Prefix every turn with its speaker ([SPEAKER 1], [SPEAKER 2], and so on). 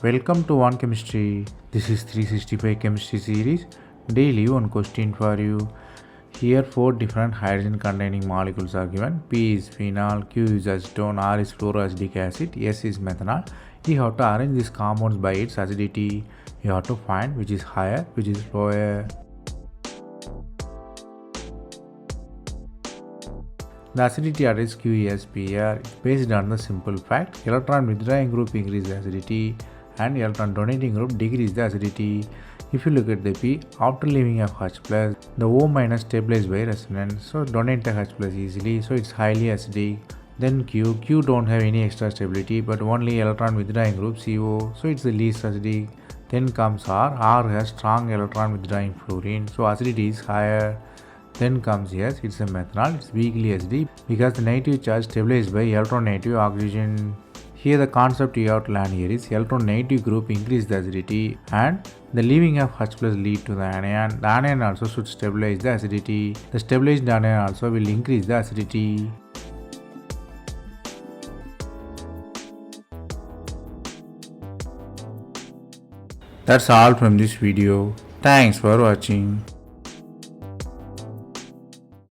[SPEAKER 1] Welcome to One Chemistry. This is 365 Chemistry series. Daily one question for you. Here 4 different hydrogen containing molecules are given. P is phenol, Q is acetone, R is fluoroacidic acid, S is methanol. You have to arrange these compounds by its acidity. You have to find which is higher, which is lower. The acidity address QESPR is based on the simple fact electron withdrawing group increase the acidity and electron donating group decrease the acidity. If you look at the P, after leaving of H+, the O- stabilized by resonance, so donate the H+ easily, so it's highly acidic. Then Q don't have any extra stability but only electron withdrawing group CO, so it's the least acidic. Then comes R has strong electron withdrawing fluorine, so acidity is higher. Then comes S, it's a methanol, it's weakly acidic because the negative charge stabilized by electronegative oxygen. Here the concept you have to learn here is electronegative group increase the acidity and the leaving of H+ lead to the anion. The anion also should stabilize the acidity. The stabilized anion also will increase the acidity. That's all from this video. Thanks for watching.